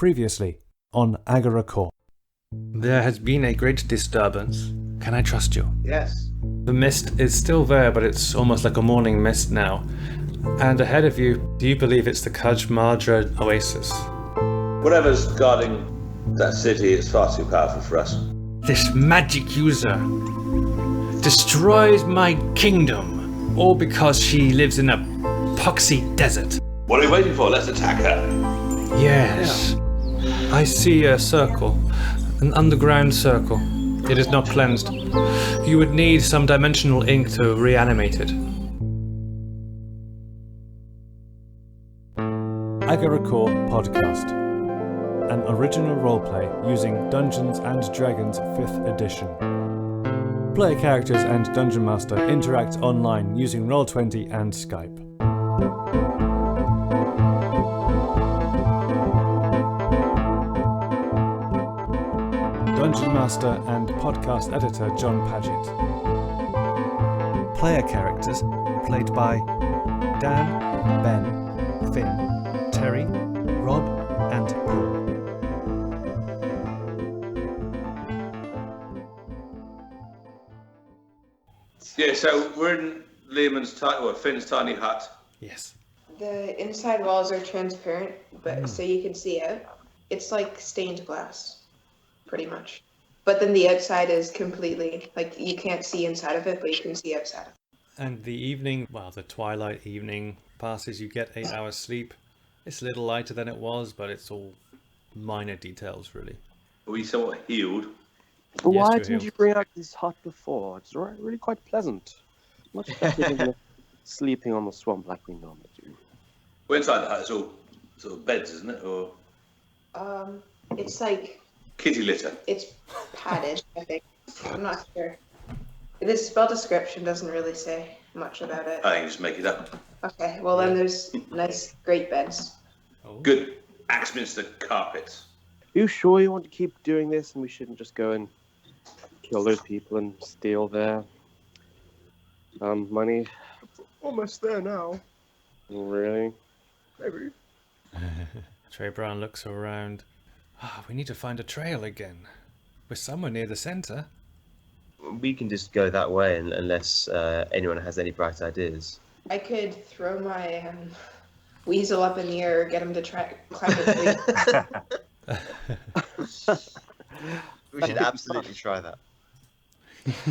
Previously on Agora Core. There has been a great disturbance. Can I trust you? Yes. The mist is still there, but it's almost like a morning mist now. And ahead of you, do you believe it's the Kaj Madra Oasis? Whatever's guarding that city is far too powerful for us. This magic user destroys my kingdom, all because she lives in a poxy desert. What are we waiting for? Let's attack her. Yes. I see a circle, an underground circle. It is not cleansed. You would need some dimensional ink to reanimate it. Agora Core Podcast. An original roleplay using Dungeons & Dragons 5th edition. Player characters and Dungeon Master interact online using Roll20 and Skype. Dungeon Master and podcast editor John Paget. Player characters played by Dan, Ben, Finn, Terry, Rob, and Paul. Yeah, so we're in Finn's tiny hut. Yes. The inside walls are transparent, but so you can see it. It's like stained glass, pretty much. But then the outside is completely, like, you can't see inside of it, but you can see outside of it. And the evening, the twilight evening passes, you get 8 hours sleep. It's a little lighter than it was, but it's all minor details, really. Are we somewhat healed? But Yes, why you're didn't healed. you bring out this hut before? It's really quite pleasant. Much better than sleeping on the swamp like we normally do. We're inside the hut. It's all sort of beds, isn't it? Or It's like, kitty litter. it's padded, I think. I'm not sure. This spell description doesn't really say much about it. I think you just make it up. Okay, well then there's nice, great beds. Oh. Good Axminster carpets. Are you sure you want to keep doing this and we shouldn't just go and kill those people and steal their money? Almost there now. Really? Maybe. Trey Brown looks around. We need to find a trail again. We're somewhere near the centre. We can just go that way unless anyone has any bright ideas. I could throw my weasel up in the air or get him to try climb a tree. We should absolutely try that.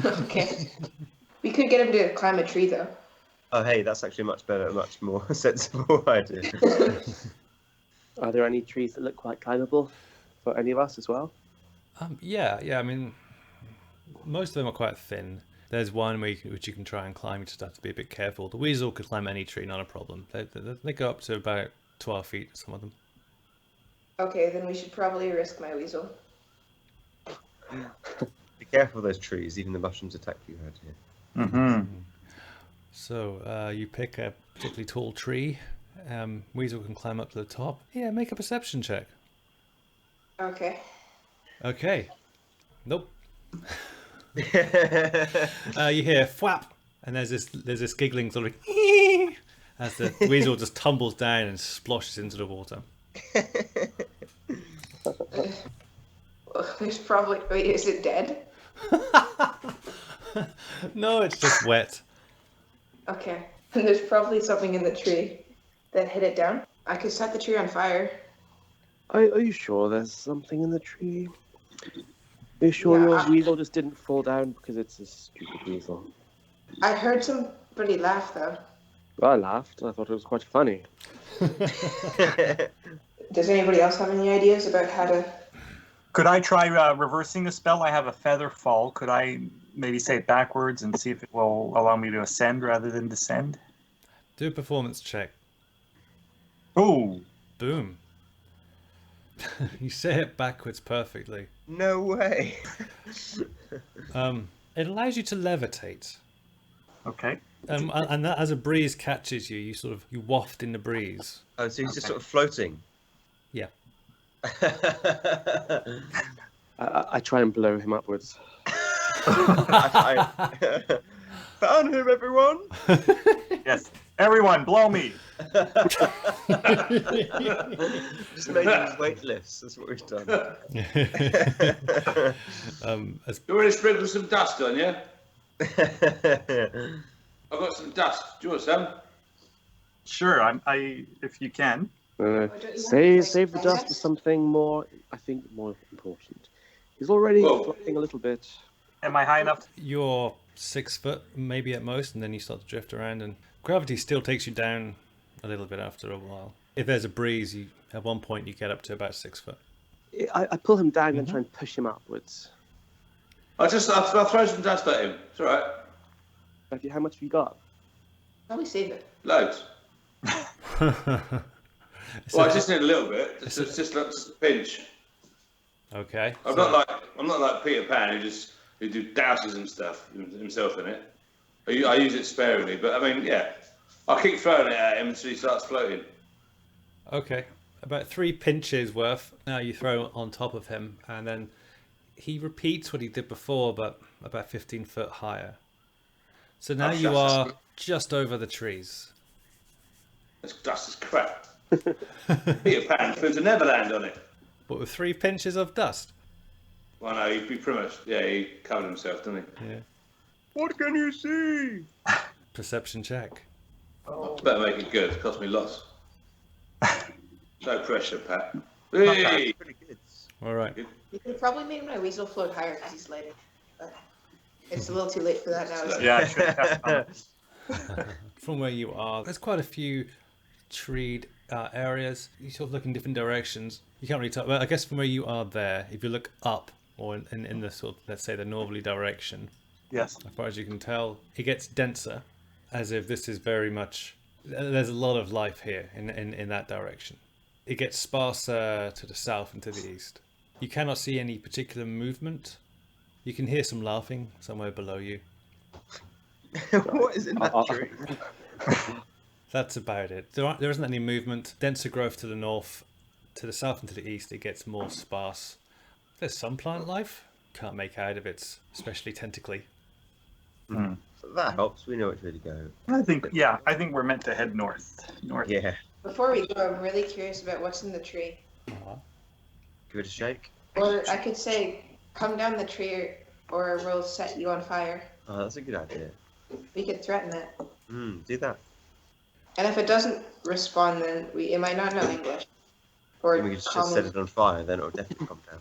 Okay. We could get him to climb a tree, though. Oh, hey, that's actually much better, a much more sensible idea. Are there any trees that look quite climbable for any of us as well? Yeah. I mean, most of them are quite thin. There's one which you can try and climb. You just have to be a bit careful. The weasel could climb any tree, not a problem. They go up to about 12 feet, some of them. Okay, then we should probably risk my weasel. Be careful of those trees, even the mushrooms attack you out here. Mm-hmm. So you pick a particularly tall tree. Weasel can climb up to the top. Yeah, make a perception check. Okay. Okay. Nope. You hear "fwap," and there's this giggling sort of as the weasel just tumbles down and splashes into the water. There's probably... Wait, is it dead? No, it's just wet. Okay. And there's probably something in the tree that hit it down. I could set the tree on fire. Are you sure there's something in the tree? Are you sure Yeah, your weasel just didn't fall down because it's a stupid weasel? I heard somebody laugh, though. Well, I laughed. I thought it was quite funny. Does anybody else have any ideas about how to... Could I try reversing the spell? I have a feather fall. Could I maybe say it backwards and see if it will allow me to ascend rather than descend? Do a performance check. Oh, Boom. You say it backwards perfectly. No way. It allows you to levitate. okay. And that, as a breeze catches you, you waft in the breeze. Oh, so he's just sort of floating. Yeah. I try and blow him upwards. Found him, everyone. Yes. Everyone, blow me. Just made things weightless. That's what we've done. As You want to sprinkle some dust on you? I've got some dust. Do you want some? Sure, I if you can. don't you have, Save the like, dust for something more, I think, more important. He's already Whoa. floating a little bit. Am I high enough? you're 6 foot, maybe at most, and then you start to drift around, and gravity still takes you down a little bit after a while. If there's a breeze, you at one point you get up to about 6 foot. I pull him down and try and push him upwards. I'll throw some dust at him. It's all right. How much have you got? Probably save it. Loads. Well, I just need a little bit. Just a pinch. Okay. I'm not like Peter Pan who do douses and stuff himself in it. I use it sparingly, but I mean, yeah, I'll keep throwing it at him until he starts floating. Okay. About 3 pinches worth. Now you throw on top of him, and then he repeats what he did before, but about 15 foot higher. So now Oh, you shucks. are just over the trees. This dust is crap. Peter Pan flew to Neverland on it. But with 3 pinches of dust. Well, no, he pretty much, yeah, he covered himself, didn't he? Yeah. What can you see? Perception check. Better make it good. It cost me lots. No pressure, Pat. Not Hey! bad, pretty good. All right. You could probably make my weasel float higher because he's lighter. But it's a little too late for that now. isn't it? Yeah, I should have. From where you are, there's quite a few treed areas. You sort of look in different directions. You can't really tell. Well, I guess from where you are there, if you look up or in the sort of, let's say, the northerly direction, Yes. as far as you can tell, it gets denser, as if this is very much. There's a lot of life here in that direction. It gets sparser to the south and to the east. You cannot see any particular movement. You can hear some laughing somewhere below you. What is in that tree? That's about it. There isn't any movement. Denser growth to the north, to the south and to the east. It gets more sparse. There's some plant life. Can't make out if it's especially tentacly. That helps. We know which way to go. I think we're meant to head north. North. Yeah. Before we go, I'm really curious about what's in the tree. Give it a shake. Or I could say, come down the tree or we'll set you on fire. Oh, that's a good idea. We could threaten it. Do that. And if it doesn't respond, then it might not know English. Or Then we could just set it on fire, then it'll definitely come down.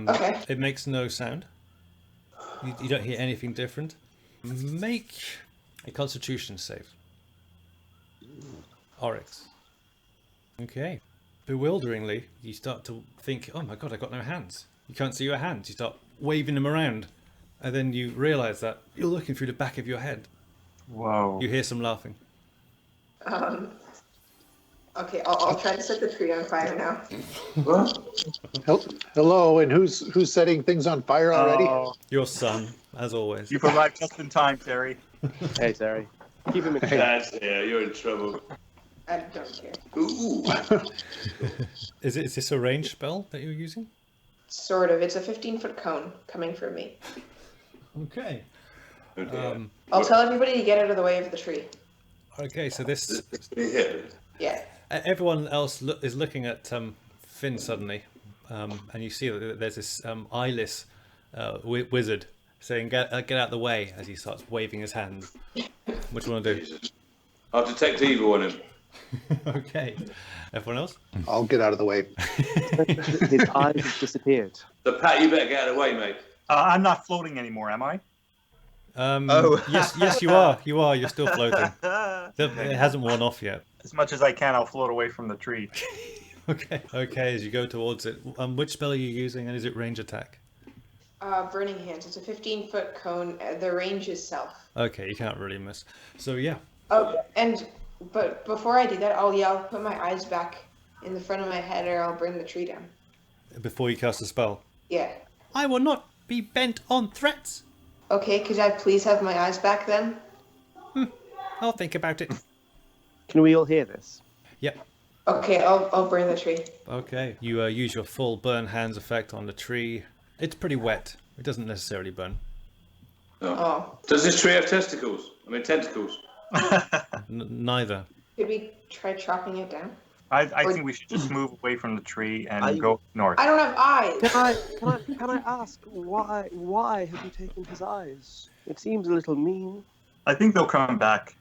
Okay. It makes no sound. You don't hear anything different. Make a Constitution save. Oryx. Okay. Bewilderingly, you start to think, oh my god, I got no hands. You can't see your hands. You start waving them around. And then you realise that you're looking through the back of your head. Whoa. You hear some laughing. Okay, I'll try to set the tree on fire now. Hello, and who's setting things on fire already? Oh, Your son, as always. you've arrived just in time, Terry. Hey, Terry. Keep him in check. That's you're in trouble. I don't care. Ooh. Is this a ranged spell that you're using? Sort of. It's a 15-foot cone coming from me. Okay. Okay. I'll tell everybody to get out of the way of the tree. Okay, so this Yeah. Yeah. everyone else is looking at Finn suddenly, and you see that there's this eyeless wizard saying, "Get out the way!" as he starts waving his hand. What do you want to do? Jesus. I'll detect evil on him. Okay. Everyone else? I'll get out of the way. His eyes have disappeared. So Pat, you better get out of the way, mate. I'm not floating anymore, am I? Oh. Yes, you are. You are. You're still floating. It hasn't worn off yet. As much as I can, I'll float away from the tree. Okay. Okay. As you go towards it, which spell are you using, and is it range attack? Burning Hands. It's a 15-foot cone. The range is south. Okay, you can't really miss. So yeah. Oh, but before I do that, I'll put my eyes back in the front of my head, or I'll bring the tree down. Before you cast the spell. Yeah. I will not be bent on threats. Okay, could I please have my eyes back then? I'll think about it. Can we all hear this? Yep. Okay, I'll burn the tree. Okay. You use your full burn hands effect on the tree. It's pretty wet. It doesn't necessarily burn. Oh. Does this tree have testicles? I mean, tentacles? Neither. Could we try chopping it down? I think we should just move away from the tree and go north. I don't have eyes. Can I ask why have you taken his eyes? It seems a little mean. I think they'll come back.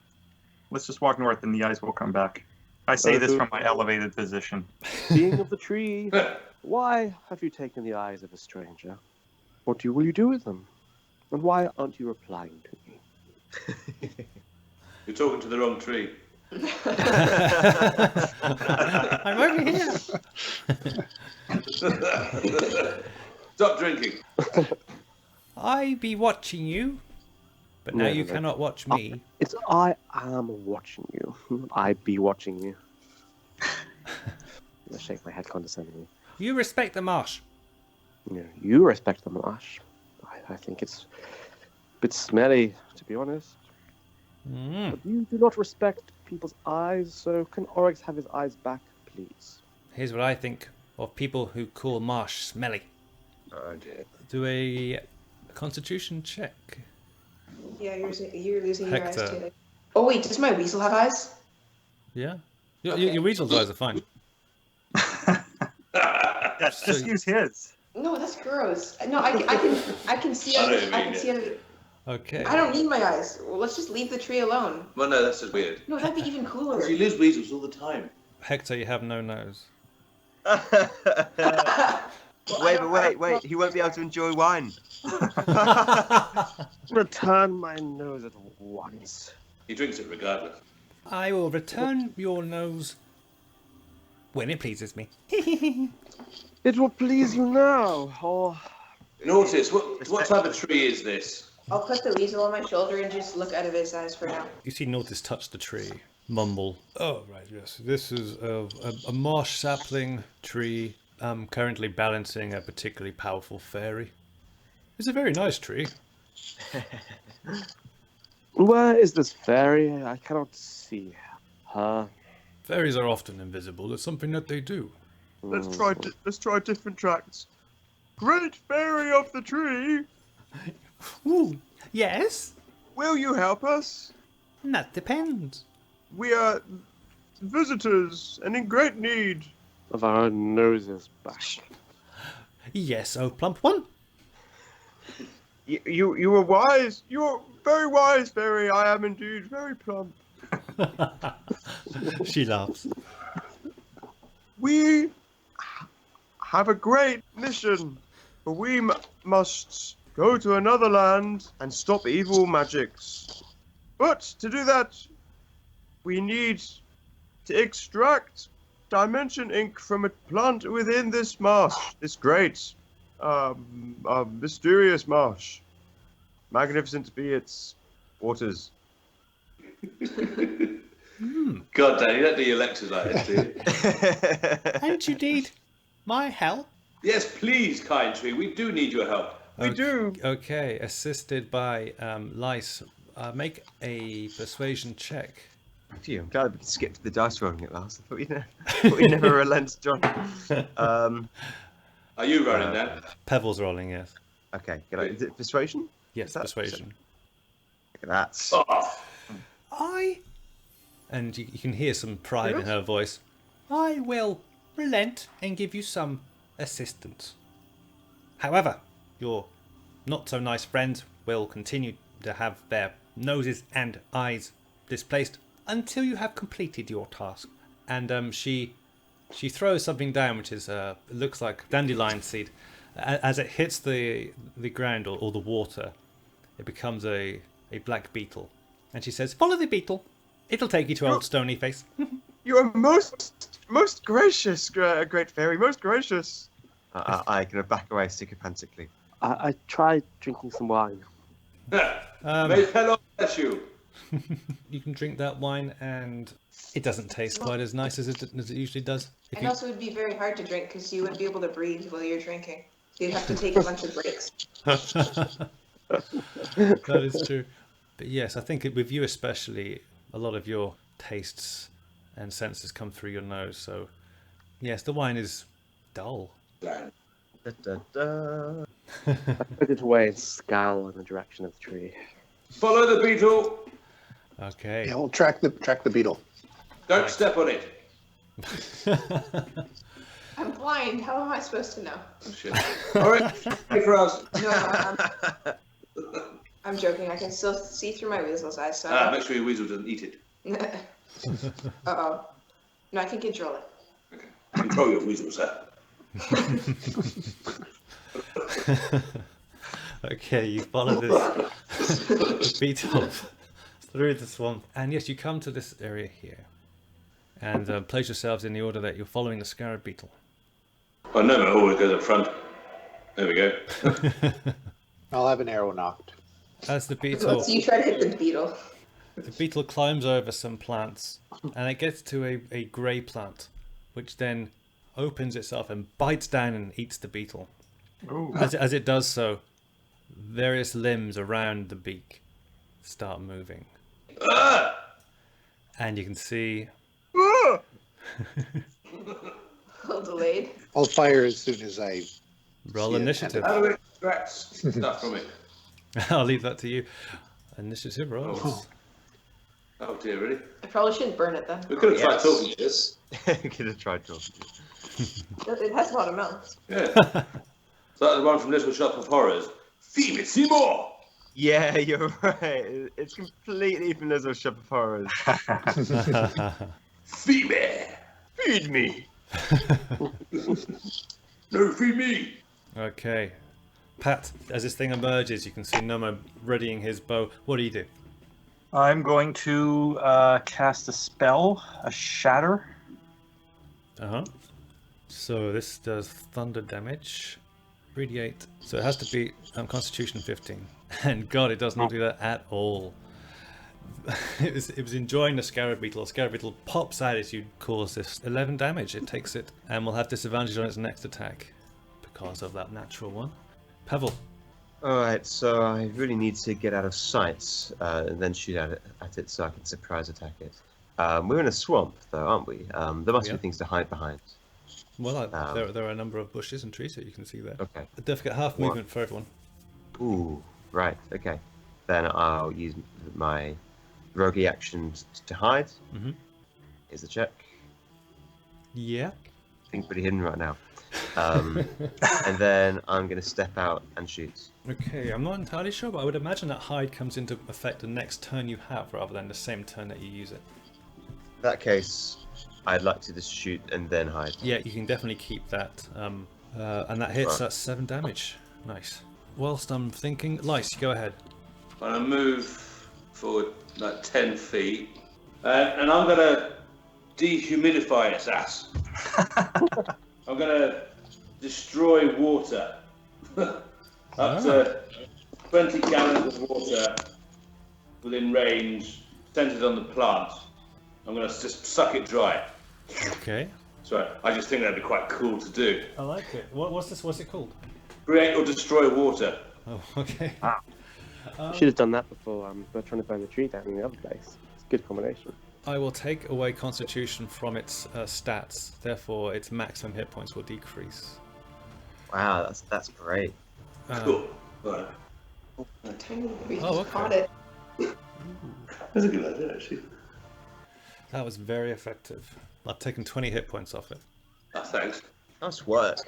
Let's just walk north and the eyes will come back. I say this from my elevated position. Being of the tree, why have you taken the eyes of a stranger? What will you do with them? And why aren't you replying to me? You're talking to the wrong tree. I'm over here. Stop drinking. I be watching you, but now No, you no. cannot watch me. It's I am watching you. I be watching you. I shake my head condescendingly. You respect the marsh. You respect the marsh. I think it's a bit smelly, to be honest. Mm. But you do not respect people's eyes, so can Oryx have his eyes back, please? Here's what I think of people who call marsh smelly. Oh dear. Do a constitution check. Yeah, you're losing your eyes Hector. too. Oh wait, does my weasel have eyes? Yeah. Your weasel's eyes are fine. Yes, just use his. No, that's gross. No, I can see. I know what you I mean, can yeah. see. It. Okay. I don't need my eyes. Well, let's just leave the tree alone. Well, no, that's just weird. No, that'd be even cooler. You lose weasels all the time. Hector, you have no nose. Wait. He won't be able to enjoy wine. Return my nose at once. He drinks it regardless. I will return your nose when it pleases me. It will please you now, or Nautis, what type of tree is this? I'll put the weasel on my shoulder and just look out of his eyes for now. You see Nautis touch the tree, mumble. Oh, right, yes. This is a marsh sapling tree. I'm currently balancing a particularly powerful fairy. It's a very nice tree. where is this fairy? I cannot see her. Fairies are often invisible. It's something that they do. Let's try different tracks. Great fairy of the tree, Ooh, yes? will you help us? That depends. We are visitors and in great need. Of our noses back. Yes, oh plump one. You are wise. You are very wise, fairy. I am indeed very plump. She laughs. We have a great mission, for we must go to another land and stop evil magics. But to do that, we need to extract dimension ink from a plant within this marsh, this great, mysterious marsh. Magnificent be its waters. God damn, you don't do your lectures like this, do you? And you need my help? Yes, please, kind tree. We do need your help. We do. Okay, assisted by Lice. Make a persuasion check. Phew, I'm glad we skipped the dice rolling at last. I thought we'd never relent, John. Are you running now? Pebbles rolling, yes. Okay, is it persuasion? Yes, Is that- persuasion. Look at that. Oh, And you can hear some pride in her voice. I will relent and give you some assistance. However, your not so nice friends will continue to have their noses and eyes displaced until you have completed your task. And she throws something down, which is looks like dandelion seed. As it hits the ground or the water, it becomes a black beetle. And she says, "Follow the beetle. It'll take you to old Stony Face." You are most gracious, great fairy, most gracious. I can back away sycophantically. I tried drinking some wine. may fellow bless you. You can drink that wine, and it doesn't taste quite as nice as it usually does. If And you, also, it'd be very hard to drink because you wouldn't be able to breathe while you're drinking. So you'd have to take a bunch of breaks. that is true. But yes, I think with you especially, a lot of your tastes and senses come through your nose. So yes, the wine is dull. Da, da, da. I put it away and scowl in the direction of the tree. Follow the beetle. Okay. Yeah, we'll track the beetle. Don't step on it. I'm blind. How am I supposed to know? Oh, shit. All right, hey, for us. No, I'm joking. I can still see through my weasel's eyes, so Make sure your weasel doesn't eat it. Uh-oh. No, I can control it. Okay. Control your weasel, sir. Okay, you follow this beetle through the swamp, and yes, you come to this area here, and place yourselves in the order that you're following the scarab beetle. Oh, no, it always goes up front. There we go. I'll have an arrow knocked. As the beetle, So you try to hit the beetle. the beetle climbs over some plants, and it gets to a grey plant, which then opens itself and bites down and eats the beetle. Ooh. As it does so, various limbs around the beak start moving, and you can see. Ah! A little delayed. I'll fire as soon as I. Roll See it. initiative. How do we extract stuff from it? I'll leave that to you. Initiative rolls. Oh, dear, really? I probably shouldn't burn it then. We could have tried talking to this. Could have tried talking. It has a lot of mouths. Yeah. So that's the one from Little Shop of Horrors. Feed me, Seymour! Yeah, you're right. It's completely from Little Shop of Horrors. Feed me! Feed me. No, feed me! Okay. Pat, as this thing emerges, you can see Noma readying his bow. What do you do? I'm going to cast a spell, a shatter. Uh-huh. So this does thunder damage. Radiate. So it has to be Constitution 15. And God, it does not do that at all. It was enjoying the scarab beetle. The scarab beetle pops out as you cause this 11 damage. It takes it and will have disadvantage on its next attack because of that natural one. Pavel. Alright, so I really need to get out of sight and then shoot at it so I can surprise attack it. We're in a swamp, though, aren't we? There must Yeah. be things to hide behind. Well, there are a number of bushes and trees that you can see there. Okay. Don't forget half What? movement for everyone. Ooh, right, okay. Then I'll use my roguey action to hide. Mhm. Here's the check. Yeah. Thing's pretty hidden right now. And then I'm going to step out and shoot. Okay, I'm not entirely sure, but I would imagine that hide comes into effect the next turn you have rather than the same turn that you use it. In that case, I'd like to just shoot and then hide. Yeah, you can definitely keep that. And that hits, Right. that's 7 damage. Nice. Whilst I'm thinking, Lice, go ahead. I'm going to move forward like 10 feet. And I'm going to dehumidify its ass. I'm going to destroy water. Up to 20 gallons of water within range, centered on the plant. I'm going to just suck it dry. Okay. Sorry, I just think that'd be quite cool to do. I like it. What's this? What's it called? Create or destroy water. Oh, okay. Should have done that before we're trying to burn the tree down in the other place. It's a good combination. I will take away Constitution from its stats, therefore its maximum hit points will decrease. Wow, that's great. Cool. Right. Tiny. We Oh, just okay. caught it. That's a good idea, actually. That was very effective. I've taken 20 hit points off it. Oh, thanks. Nice work.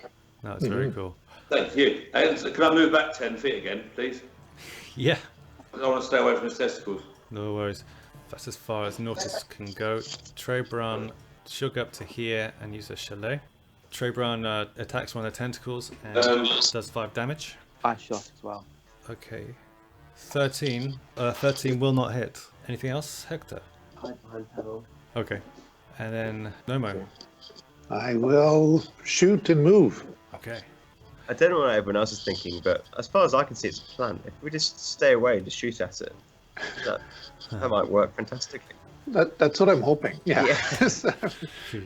That was very cool. Thank you. And so can I move back 10 feet again, please? Yeah. I want to stay away from his testicles. No worries. That's as far as Nautis can go. Trebran shook up to here and use a chalet. Trebran attacks one of the tentacles and does 5 damage. I shot as well. Okay. 13. 13 will not hit. Anything else, Hector? Hide behind Harold. Okay. And then Nomo. I will shoot and move. Okay. I don't know what everyone else is thinking, but as far as I can see, it's a plan. If we just stay away and just shoot at it, that might work fantastically. That's what I'm hoping. Yeah. Yeah.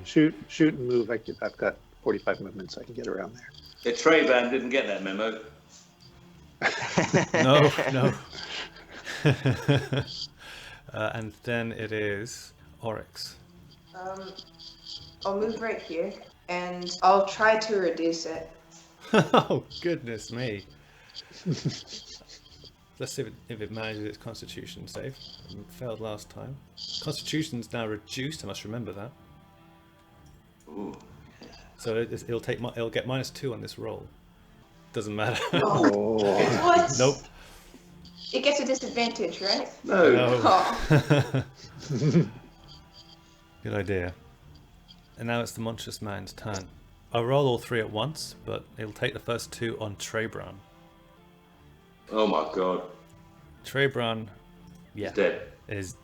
shoot and move. I've got 45 movements. I can get around there. The Trayvan didn't get that memo. No. And then it is Oryx. I'll move right here, and I'll try to reduce it. Oh, goodness me. Let's see if it manages its Constitution save. It failed last time. Constitution's now reduced. I must remember that. Ooh. So it'll get -2 on this roll. Doesn't matter. Oh. What? Nope. It gets a disadvantage, right? No. No. Oh. Good idea. And now it's the monstrous man's turn. I'll roll all 3 at once, but it'll take the first 2 on Trebran. Oh my god. Trebran, He's yeah, dead. is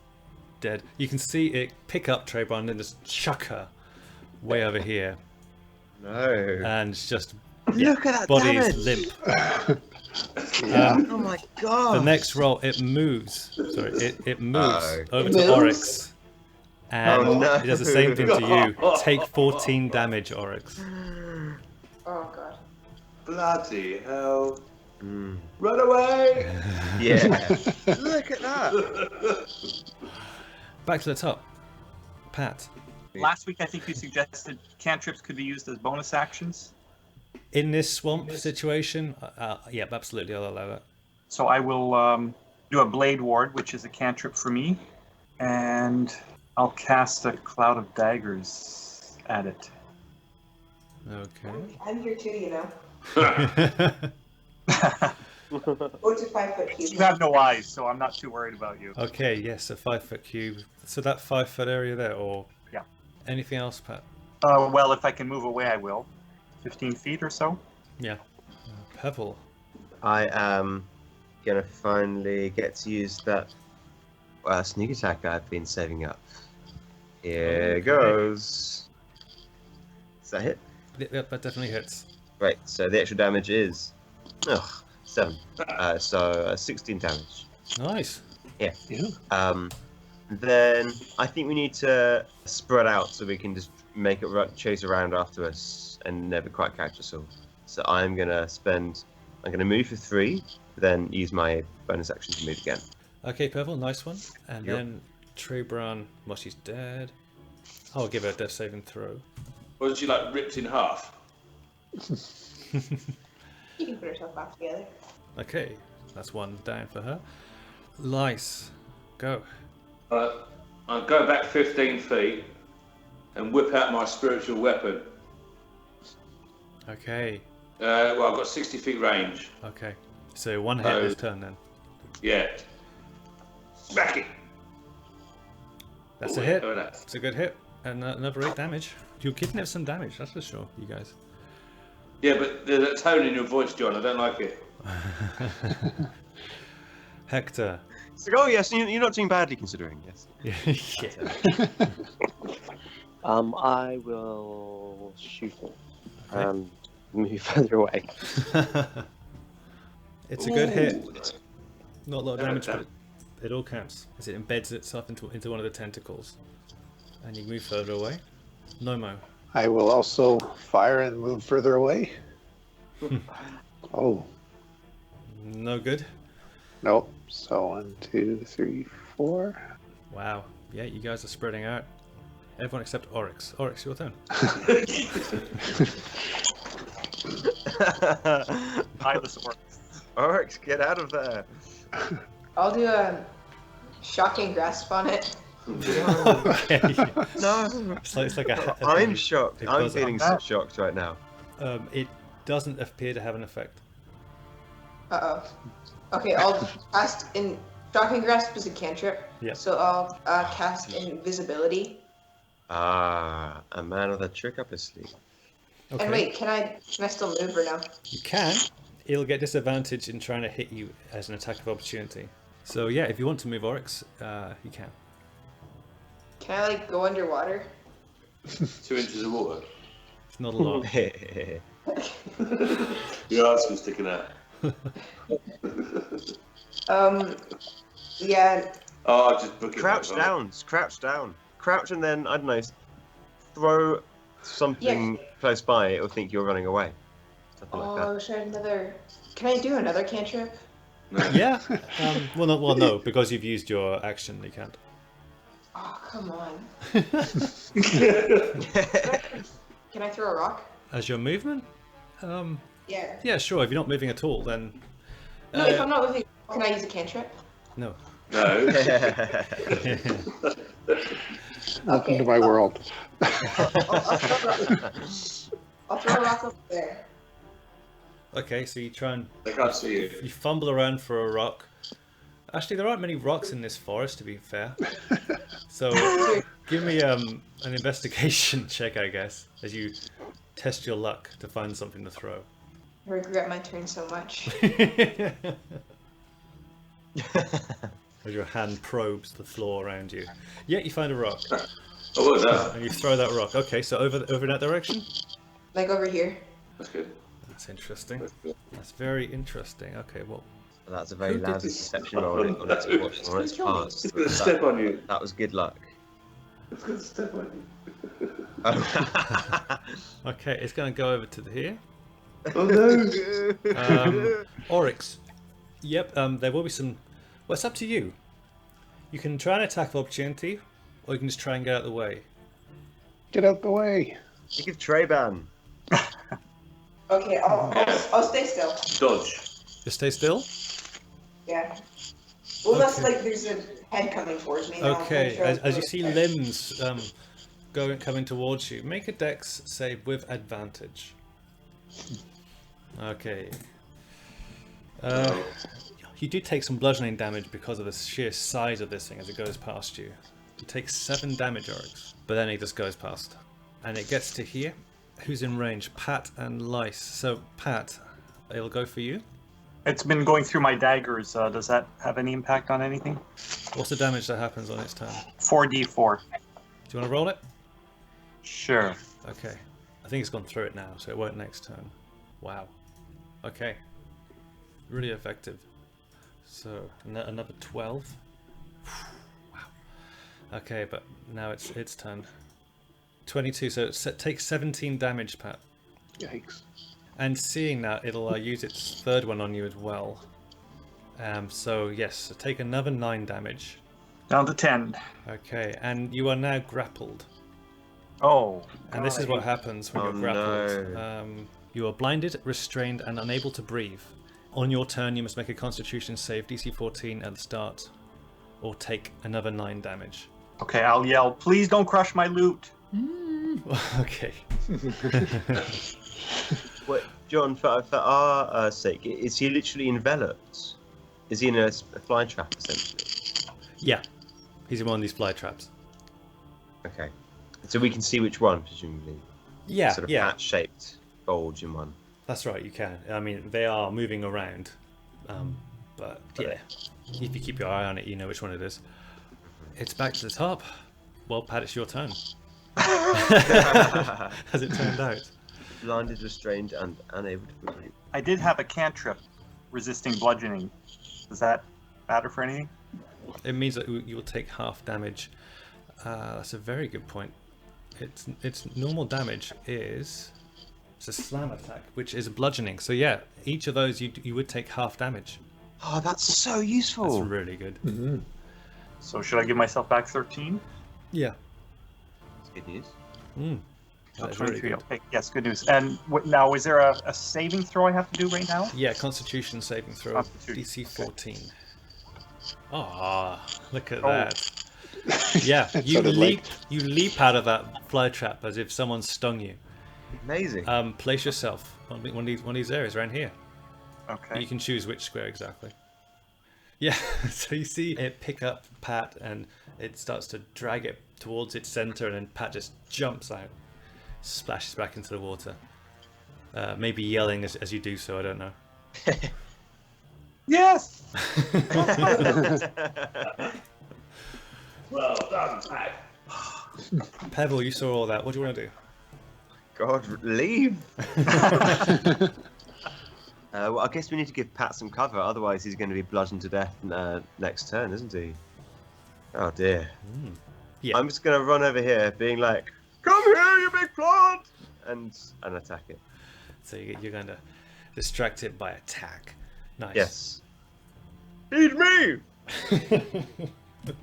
dead. You can see it pick up Trebran and just chuck her way over here, No. and it's just Look at that body damage. is limp. Oh my god. The next roll, it moves. Sorry, it moves Oh. over It to moves? Oryx, and Oh, no. it does the same thing to you. Take 14 damage, Oryx. Oh god. Bloody hell. Mm. Run away! Yeah. Look at that. Back to the top. Pat, Last week, I think you suggested cantrips could be used as bonus actions. in this swamp situation, yep, absolutely, I'll allow that. So I will do a Blade Ward, which is a cantrip for me, and I'll cast a Cloud of Daggers at it. Okay. I'm here too, you know. You Oh, it's a 5-foot cube. have no eyes, so I'm not too worried about you. Okay, yes, a 5-foot cube. So that 5-foot area there, or Yeah. anything else, Pat? Well, if I can move away, I will. 15 feet or so. Yeah. Pebble. I am gonna finally get to use that sneak attack I've been saving up. Here Okay. goes. Does that hit? Yep, that definitely hits. Right, so the extra damage is 7. So 16 damage. Nice. Yeah. Then I think we need to spread out so we can just make it chase around after us and never quite catch us all. So I'm gonna move for 3, then use my bonus action to move again. Okay, Pebble, nice one. And Yep. then Trebran, well, she's dead. I'll give her a death saving throw. Wasn't she like ripped in half? You can put herself back together. Okay, that's 1 down for her. Lice, go. I'll go back 15 feet and whip out my spiritual weapon. Okay, Well, I've got 60 feet range. okay. So 1 hit Oh. this turn then. Yeah. Smack it! That's Ooh, a hit. look at that. It's a good hit. And another 8 damage. You're giving it some damage, that's for sure, you guys. Yeah, but there's a tone in your voice, John. I don't like it. Hector. So, oh yes, you're not doing badly considering. Yes. Yeah. I will shoot it and move further away. It's a good hit. Ooh. Not a lot of No, damage, no. but it all counts as it embeds itself into one of the tentacles. And you move further away. Nomo. I will also fire and move further away. Oh, No good. nope. So 1, 2, 3, 4. Wow. Yeah, you guys are spreading out. Everyone except Oryx. Oryx, your turn. Eyeless Orc. Oryx, get out of there. I'll do a shocking grasp on it. Okay. No. It's like a I'm shocked. It I'm does- feeling so shocked right now. It doesn't appear to have an effect. Uh-oh. Okay, I'll cast in... Shocking grasp is a cantrip. Yeah. So I'll cast invisibility. Ah, a man with a trick up his sleeve. Okay. And wait, can I still move or no? You can. It'll get disadvantage in trying to hit you as an attack of opportunity. So yeah, if you want to move Oryx, you can. Can I like go underwater? 2 inches of water. It's not a lot. Your arse was sticking out. Yeah. Oh, I'll just book it. Crouch down, crouch down. Crouch and then, I don't know, throw something close by, it'll think you're running away. Something like Oh, should I have another... Can I do another cantrip? Yeah. Well, no, because you've used your action, you can't. Oh, come on. that. Can I throw a rock? As your movement? Yeah. Yeah, sure. If you're not moving at all, then. No, if I'm not moving, Can I use a cantrip? No. No. Welcome to my world. I'll throw a rock over there. Okay, so you try and I can't see you. you fumble around for a rock. Actually, there aren't many rocks in this forest, to be fair. So give me an investigation check, I guess, as you test your luck to find something to throw. I regret my turn so much. As your hand probes the floor around you. Yeah, you find a rock, Oh, what was that? and you throw that rock. Okay, so over in that direction. Like over here. That's good. That's interesting. That's good. That's very interesting. Okay, well, That's a very Who did lousy this? perception roll on its part. It's gonna step on you. That was good luck. It's gonna step on you. okay, it's going to go over to here. Oh no! Oryx. Yep, there will be some... Well, it's up to you. You can try and attack of opportunity, or you can just try and get out of the way. Get out the way. You give Trayban. Okay, I'll stay still. Dodge. Just stay still. Yeah. Unless Okay. like there's a head coming towards me. then I'll Okay, make sure as you it's see okay. limbs coming towards you, make a dex save with advantage. Okay. You do take some bludgeoning damage because of the sheer size of this thing as it goes past you. You take 7 damage, Oryx, but then it just goes past. And it gets to here. Who's in range? Pat and Lice. So, Pat, it'll go for you. It's been going through my daggers. Does that have any impact on anything? What's the damage that happens on its turn? 4d4. Do you want to roll it? Sure. Okay. I think it's gone through it now, so it won't next turn. Wow. Okay. Really effective. So, another 12. Wow. Okay, but now it's its turn. 22, so it takes 17 damage, Pat. Yikes. And seeing that, it'll use its third one on you as well. So, yes, so take another 9 damage. Down to 10. Okay, and you are now grappled. Oh. And this is God. what happens when Oh, you're grappled. no. You are blinded, restrained, and unable to breathe. On your turn, you must make a Constitution save, DC 14 at the start, or take another 9 damage. Okay, I'll yell, please don't crush my loot. Okay. Wait, John, for our sake, is he literally enveloped? Is he in a fly trap, essentially? Yeah, he's in one of these fly traps. Okay. So we can see which one, presumably. Yeah, Sort of yeah, hat-shaped bulge in one. that's right. You can. I mean, they are moving around, but yeah, if you keep your eye on it, you know which one it is. It's back to the top. Well, Pat, it's your turn. As it turned out. Blinded, restrained, and unable to breathe. I did have a cantrip resisting bludgeoning. Does that matter for anything? It means that you will take half damage. That's a very good point. Its normal damage is it's a slam attack, which is bludgeoning. So yeah, each of those you would take half damage. Oh, that's so That's useful. really good. Mm-hmm. So should I give myself back 13? Yeah. That's good news. That is really 23. good. Okay, yes, good news. And now, is there a saving throw I have to do right now? Yeah, Constitution saving throw, Constitution, DC okay. 14. Ah, look at Oh. that. Yeah, It you sounded leap like- you leap out of that fly trap as if someone stung you. Amazing. Place yourself on one of these areas around here. Okay. You can choose which square exactly. Yeah, so you see it pick up Pat and it starts to drag it towards its center, and then Pat just jumps out, splashes back into the water. Maybe yelling as you do so, I don't know. Yes! Well done, Pat. Pebble, you saw all that. What do you want to do? God, leave. Well, I guess we need to give Pat some cover, otherwise he's going to be bludgeoned to death next turn, isn't he? Oh dear. Yeah. I'm just going to run over here, being like, "Come here, you big plant!" and attack it. So you're going to distract it by attack. Nice. Yes. Feed me!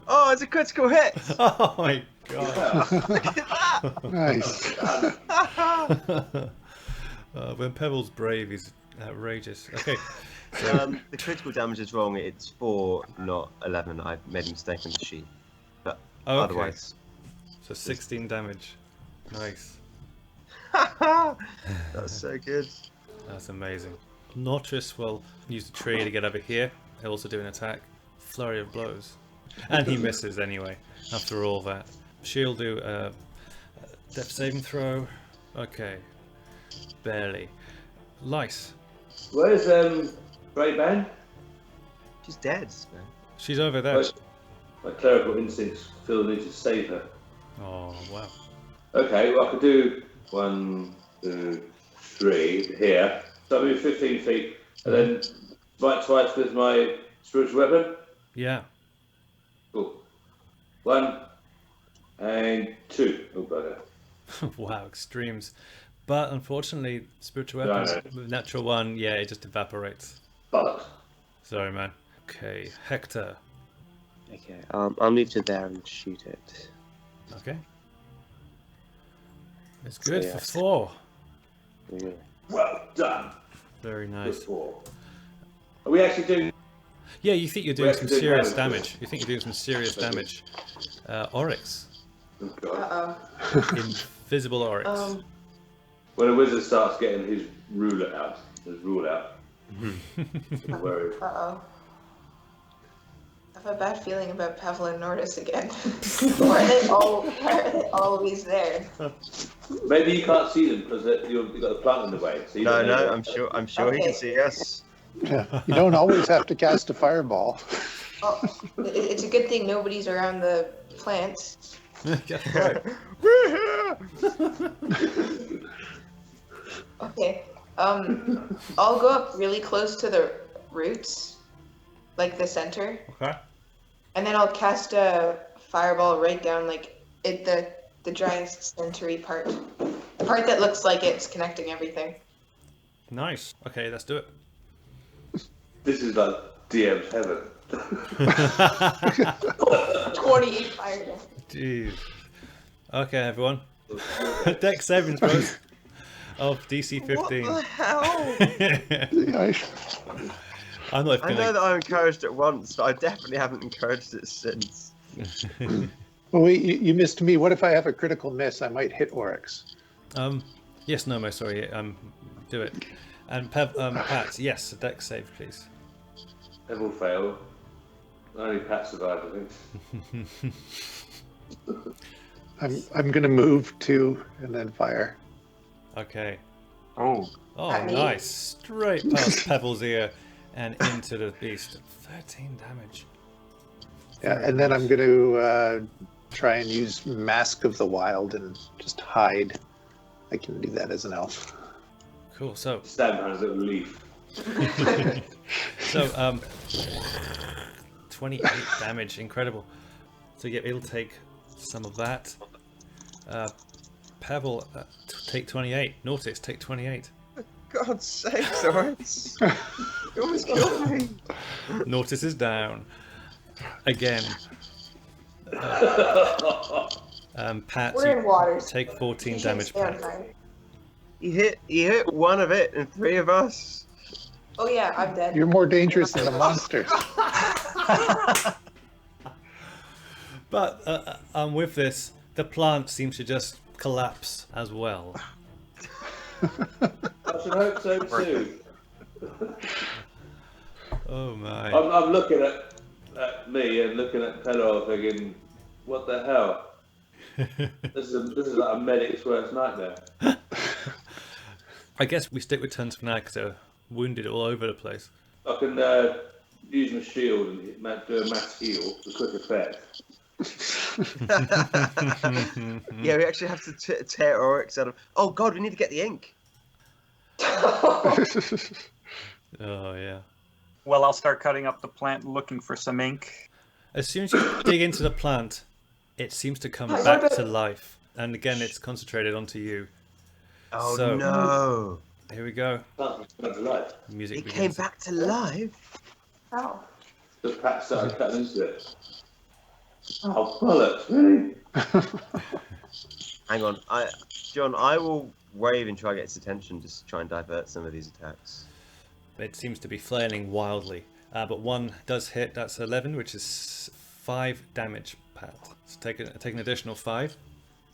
Oh, it's a critical hit! Oh my god. Nice. When Pebble's brave, he's Outrageous. Okay. The critical damage is wrong. It's 4, not 11. I made a mistake on the sheet. But Oh, okay. otherwise, So 16 damage. Nice. that's so good. That's amazing. Nortris will use the tree to get over here. He'll also do an attack. Flurry of blows. And he misses anyway, after all that. She'll do a death saving throw. Okay. Barely. Lice. Where's Great Man? She's dead, man. She's over there. My clerical instincts feel the need to save her. Oh, wow. Okay, well I could do 1, 2, 3 here. So I move 15 feet, and then bite twice with my spiritual weapon. Yeah. Cool. 1 and 2. Oh bugger. Wow, extremes. But unfortunately, spiritual weapons, with natural 1, yeah, it just evaporates. Bollocks. Sorry, man. Okay, Hector. Okay, I'll move to there and shoot it. Okay. It's good So, for yes. 4. Yeah. Well done. Very Good nice. 4. Are we actually doing? Yeah, you think you're doing We're some doing serious damage. damage. You think you're doing some serious damage. Oryx. Oh, God. Uh-oh. Invisible Oryx. When a wizard starts getting his ruler out, his rule out. Don't worry. Uh-oh. I have a bad feeling about Pavel and Nordis again. Why are they always there? Maybe you can't see them because you've got the plant in the way. So you No, don't know no, what- I'm sure he can Okay. see us. Yeah. You don't always have to cast a fireball. Oh, it's a good thing nobody's around the plants. That's right. We're here! Okay. I'll go up really close to the roots, like the center, Okay. and then I'll cast a fireball right down like the giant centery part, the part that looks like it's connecting everything. Nice. Okay, let's do it. This is like DM's heaven. 28 fire damage. Jeez. Okay, everyone. Dex savings throws of DC 15. What the hell? I'm not I know gonna. that I encouraged it once, but I definitely haven't encouraged it since. Well, wait, you missed me. What if I have a critical miss? I might hit Oryx. Yes, Nomo, sorry. Do it. And Pat, yes, a Dex save, please. They will fail. Only Pat survived, I think. I'm gonna move 2 and then fire. Okay. Oh, Oh, At me? nice. Straight past Pebble's ear and into the beast. 13 damage. Yeah, and then I'm gonna try and use Mask of the Wild and just hide. I can do that as an elf. Cool. So, Stand behind his little leaf. 28 damage. Incredible. So, yeah, it'll take some of that. Pebble, take 28. Nortis, take 28. God's sakes, Oryx. You almost killed me. Nortis is down. Again. Pat, We're in water. take 14 You can't damage. stay on Pat. fire. You hit one of it and 3 of us. Oh yeah, I'm dead. You're more dangerous than the monsters. But with this, the plant seems to just collapse as well. I should hope so too. Oh my. I'm looking at me and looking at Pelor thinking, what the hell? This is like a medic's worst nightmare. I guess we stick with turns for now because they're wounded all over the place. I can use my shield and do a mass heal for quick effect. Yeah, we actually have to tear Oryx out of. Oh God, we need to get the ink. Oh yeah. well, I'll start cutting up the plant, looking for some ink. As soon as you dig into the plant, it seems to come I back love it. to life. And again, it's concentrated onto you. Oh So- no! Here we go. Can't come to life. Music It came begins. back to life. Oh. The Pat started cutting into it. Oh bollocks, really? Hang on, John, I will wave and try to get his attention, just to try and divert some of these attacks. It seems to be flailing wildly. But one does hit. That's 11, which is 5 damage, Pat. So take an additional 5.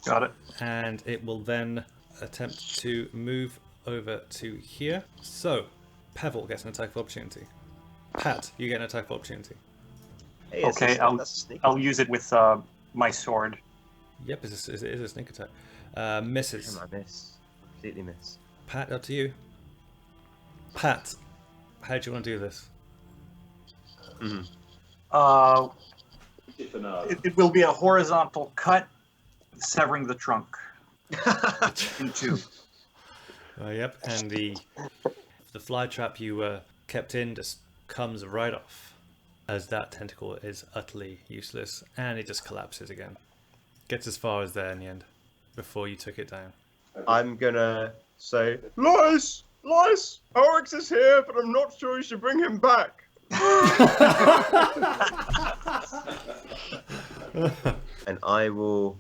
Got it. And it will then attempt to move over to here. So, Pavel gets an attack of opportunity. Pat, you get an attack of opportunity. Hey, Okay, I'll use it with my sword. Yep, it is a sneak attack. Misses. I miss. Completely miss. Pat, up to you. Pat, how do you want to do this? It will be a horizontal cut, severing the trunk in two. Yep, and the fly trap you kept in just comes right off, as that tentacle is utterly useless, and it just collapses again. Gets as far as there in the end, before you took it down. I'm gonna say, Lies! Lies! Oryx is here, but I'm not sure you should bring him back. and I will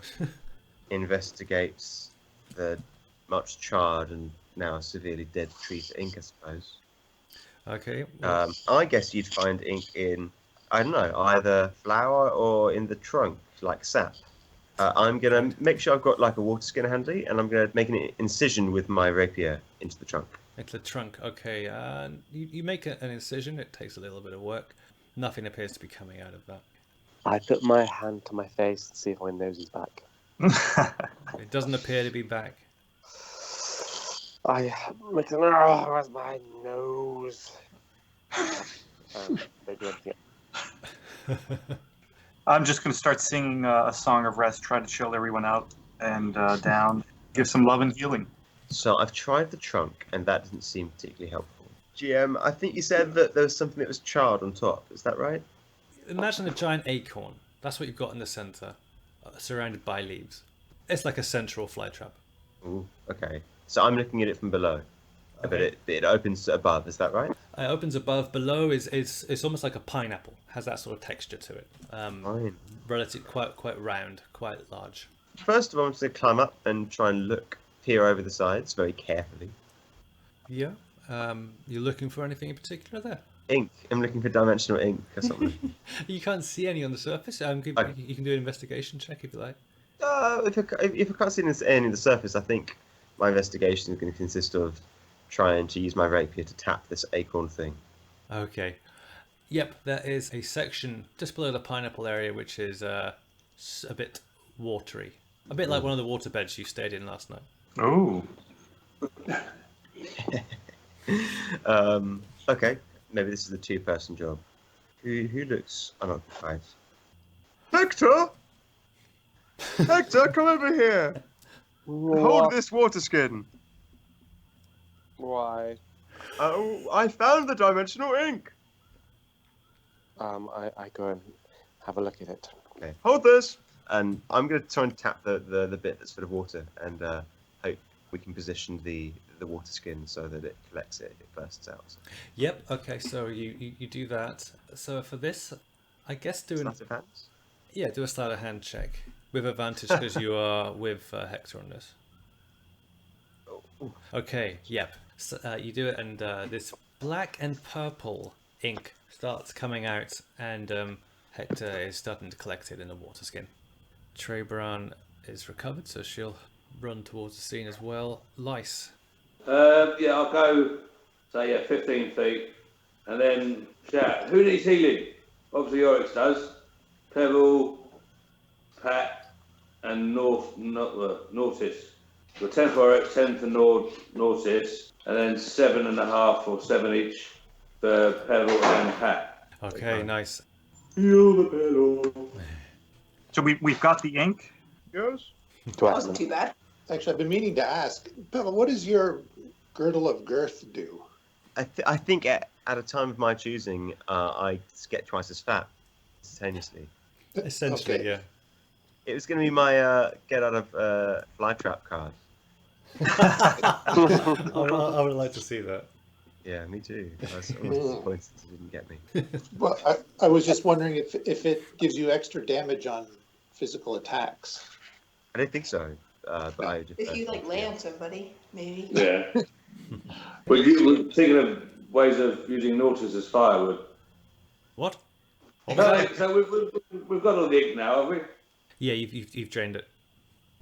investigate the much charred and now severely dead tree for ink, I suppose. Okay. I guess you'd find ink in, I don't know, either flour or in the trunk, like sap. I'm going to make sure I've got like a water skin handy, and I'm going to make an incision with my rapier into the trunk. Into the trunk, okay. You make an incision, it takes a little bit of work. Nothing appears to be coming out of that. I put my hand to my face and see if my nose is back. It doesn't appear to be back. I look, oh, where's my nose? Maybe everything. I'm just going to start singing a song of rest, try to chill everyone out and down, give some love and healing. So I've tried the trunk, and that didn't seem particularly helpful. GM, I think you said that there was something that was charred on top. Is that right? Imagine a giant acorn. That's what you've got in the center, surrounded by leaves. It's like a central fly trap. Ooh, okay. So I'm looking at it from below. Okay. But it opens above, is that right? It opens above. Below is it's almost like a pineapple. Has that sort of texture to it. Fine. Relative, quite round, quite large. First of all, I'm just going to climb up and try and peer over the sides very carefully. Yeah. You're looking for anything in particular there? Ink. I'm looking for dimensional ink or something. You can't see any on the surface. You can do an investigation check if you like. If I can't see any of the surface, I think my investigation is going to consist of trying to use my rapier to tap this acorn thing. Okay. Yep, there is a section just below the pineapple area which is a bit watery. A bit like one of the water beds you stayed in last night. Oh. Okay, maybe this is a two-person job. Who looks unoccupied? Hector! Hector, come over here! Hold this water skin. Why? I found the dimensional ink. I go and have a look at it. Okay. Hold this. And I'm going to try and tap the bit that's full of water, and hope we can position the water skin so that it collects it, it bursts out. Yep, okay, so you do that. So for this, I guess do Sleight of hand? do a sleight of hand check with advantage because you are with Hector on this. Oh. Okay, yep. So, you do it, and this black and purple ink starts coming out, and Hector is starting to collect it in the water skin. Trebran is recovered, so she'll run towards the scene as well. Lice. Yeah, I'll go, say, 15 feet, and then shout, who needs healing? Obviously, Oryx does. Pebble, Pat, and Nortis. So 10 for Oryx, 10 for Nortis, and then 7.5 or 7 each for Pebble and Pat. Okay, nice. Heal the pillow. So we've got the ink. Yes? That wasn't too bad. Actually, I've been meaning to ask, Pavel, what does your girdle of girth do? I think at a time of my choosing, I get twice as fat instantaneously. Essentially, Okay. yeah. It was going to be my get out of flytrap card. I would like to see that. Yeah, me too. I was almost disappointed it didn't get me. Well, I was just wondering if it gives you extra damage on physical attacks. I don't think so. But I just If you like lay on somebody, maybe. Yeah. But you were thinking of ways of using Nautilus as firewood. What? What was that? So we've got all the ink now, have we? Yeah, you've drained it.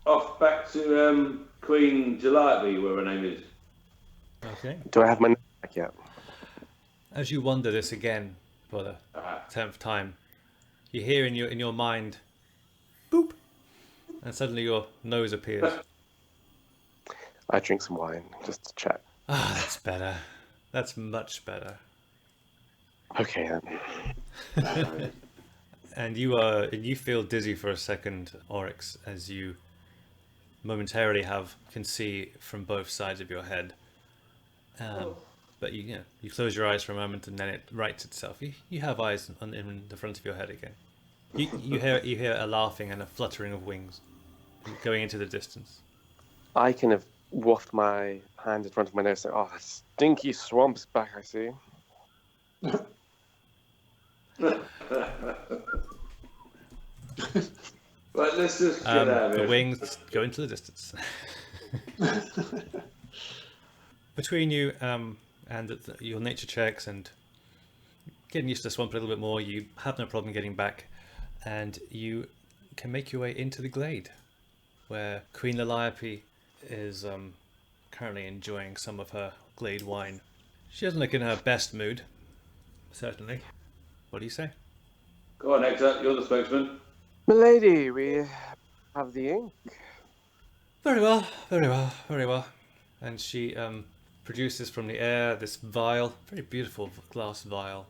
Off back to Queen Jalopy, where her name is. Okay. Do I have my name back yet? As you wonder this again for the 10th time, you hear in your mind, boop, and suddenly your nose appears. I drink some wine just to check. Ah, that's better. That's much better. Okay then. And you feel dizzy for a second, Oryx, as you momentarily can see from both sides of your head. But you close your eyes for a moment and then it rights itself. You have eyes in the front of your head again. You hear a laughing and a fluttering of wings going into the distance. I kind of waft my hand in front of my nose, like, "Oh, that stinky swamp's back, I see." Right, let's just get out of The here. wings go into the distance. Between you and your nature checks and getting used to the swamp a little bit more, you have no problem getting back, and you can make your way into the glade, where Queen Lalliope is currently enjoying some of her glade wine. She doesn't look in her best mood, certainly. What do you say? Go on, Hector, you're the spokesman. Milady, we have the ink. Very well, very well, very well. And she produces from the air this vial, very beautiful glass vial,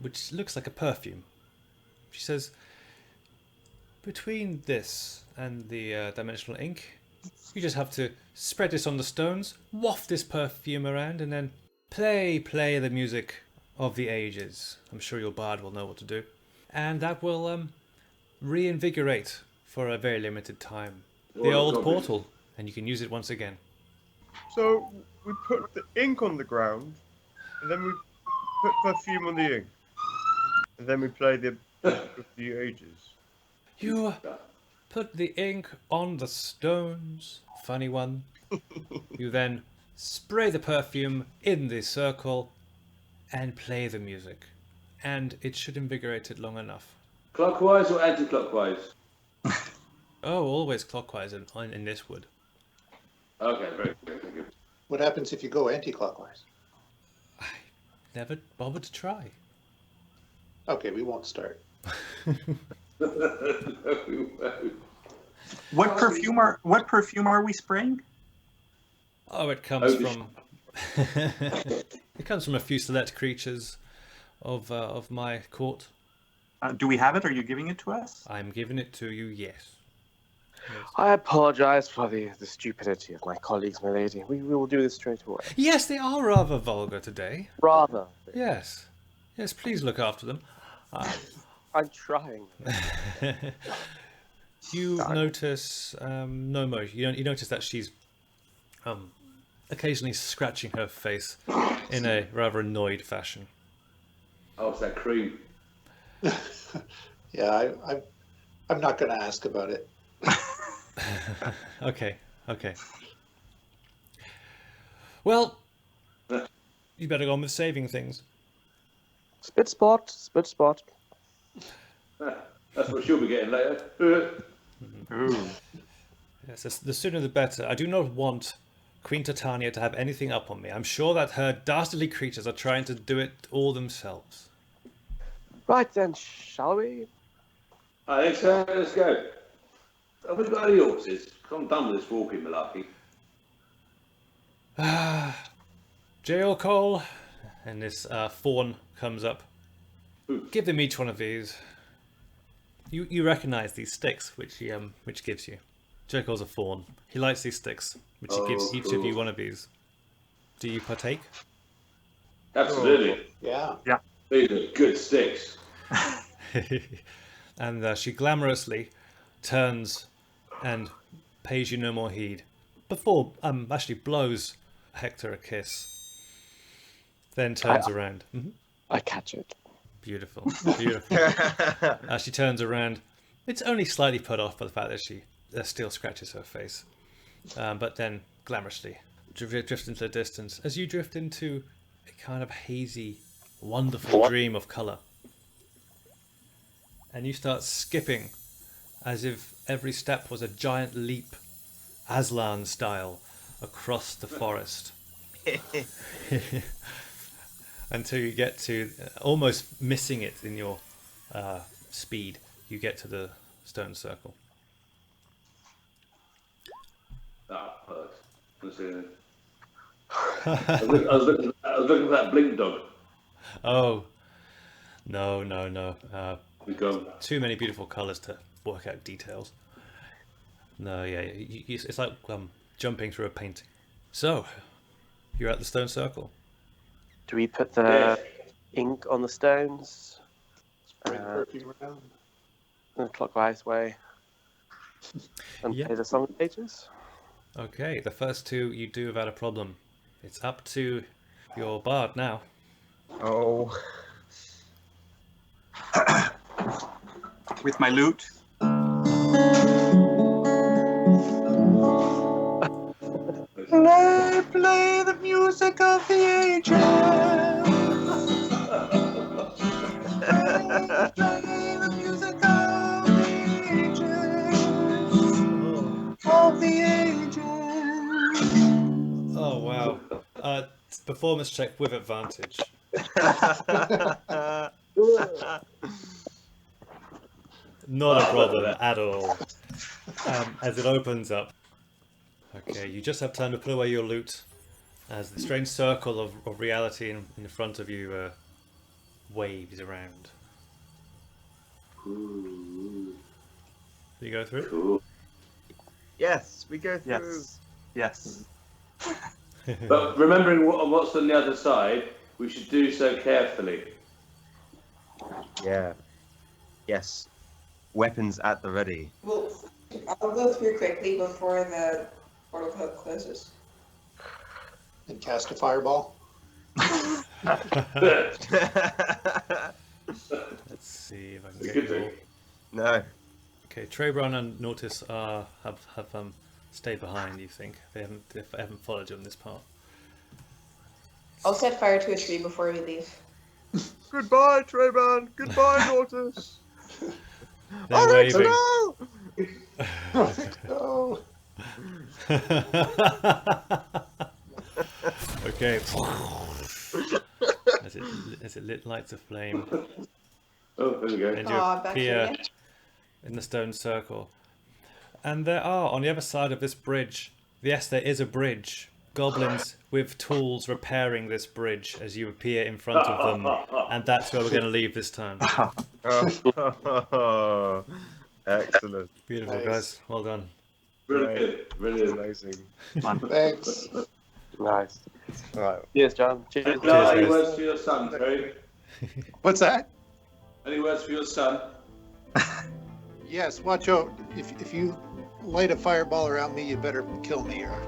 which looks like a perfume. She says, between this and the dimensional ink, you just have to spread this on the stones, waft this perfume around, and then play the music of the ages. I'm sure your bard will know what to do. And that will reinvigorate for a very limited time the old portal, and you can use it once again. So we put the ink on the ground, and then we put perfume on the ink, and then we play the of the ages. You put the ink on the stones, funny one. You then spray the perfume in the circle and play the music. And it should invigorate it long enough. Clockwise or anti-clockwise? Oh, always clockwise in this wood. Okay, very good. Thank you. What happens if you go anti-clockwise? Never bothered to try. Okay, we won't start. What perfume are we spraying? Oh, it comes from it comes from a few select creatures of my court. Do we have it? Are you giving it to us? I'm giving it to you, yes. I apologize for the stupidity of my colleagues, milady. We will do this straight away. Yes, they are rather vulgar today. Rather. Yes. Yes, please look after them. I'm trying. You notice no more. You notice that she's occasionally scratching her face in a rather annoyed fashion. Oh, it's that cream. Yeah, I'm not going to ask about it. Okay. Well, you better go on with saving things. Spit spot. That's what she'll be getting later. Ooh. Yes, the sooner the better. I do not want Queen Titania to have anything up on me. I'm sure that her dastardly creatures are trying to do it all themselves. Right then, shall we? I think so. Let's go. Have we got any horses? I'm done with this walking malarkey. J.L. Cole, and this fawn comes up. Give them each one of these. You recognise these sticks which gives you. J.L. Cole's a fawn. He likes these sticks, which he gives each of you one of these. Do you partake? Absolutely. Yeah. These are good sticks. And she glamorously turns and pays you no more heed. Before actually blows Hector a kiss. Then turns around. Mm-hmm. I catch it. Beautiful. As she turns around, it's only slightly put off by the fact that she still scratches her face. But then glamorously drifts into the distance. As you drift into a kind of hazy, wonderful dream of colour. And you start skipping as if every step was a giant leap, Aslan style, across the forest. Until you get to, almost missing it in your speed, you get to the stone circle. That hurt. I was looking at that blink dog. Oh, no. We go. Too many beautiful colours to work out details. No, yeah, it's like jumping through a painting. So, you're at the stone circle. Do we put the ink on the stones? Spray perfume around. In a clockwise way. And Yeah. play the song pages? Okay, the first two you do without a problem. It's up to your bard now. Oh. With my lute. Play the music of the ages. Play the music of the ages. Oh, wow. Performance check with advantage. Not a problem at all. As it opens up. Okay, you just have time to put away your loot as the strange circle of reality in front of you waves around. Ooh, Do you go through? cool. Yes, we go through. Yes. But remembering what's on the other side, we should do so carefully. Yeah. Yes. Weapons at the ready. Well, I'll go through quickly before the portal code closes. And cast a fireball. Let's see if I can get Good you all. thing. No. Okay, Trebron and Nortis have stayed behind. You think they haven't followed you on this part? I'll set fire to a tree before we leave. Goodbye, Trayman. Goodbye, Nortis. They're waving. Oh, Okay. as it lit lights a flame, Oh, there we go. and you Aw, back appear again. in the stone circle. And there are, on the other side of this bridge, yes, there is a bridge. Goblins with tools repairing this bridge as you appear in front of them. And that's where we're going to leave this time. Oh, excellent. Beautiful, Nice. guys. Well done. Brilliant, brilliant. Amazing. thanks. Nice. Right. Cheers, John. Cheers. No, any guys. words for your son, Terry? What's that? Any words for your son? Yes, watch out. If you light a fireball around me, you better kill me. Or...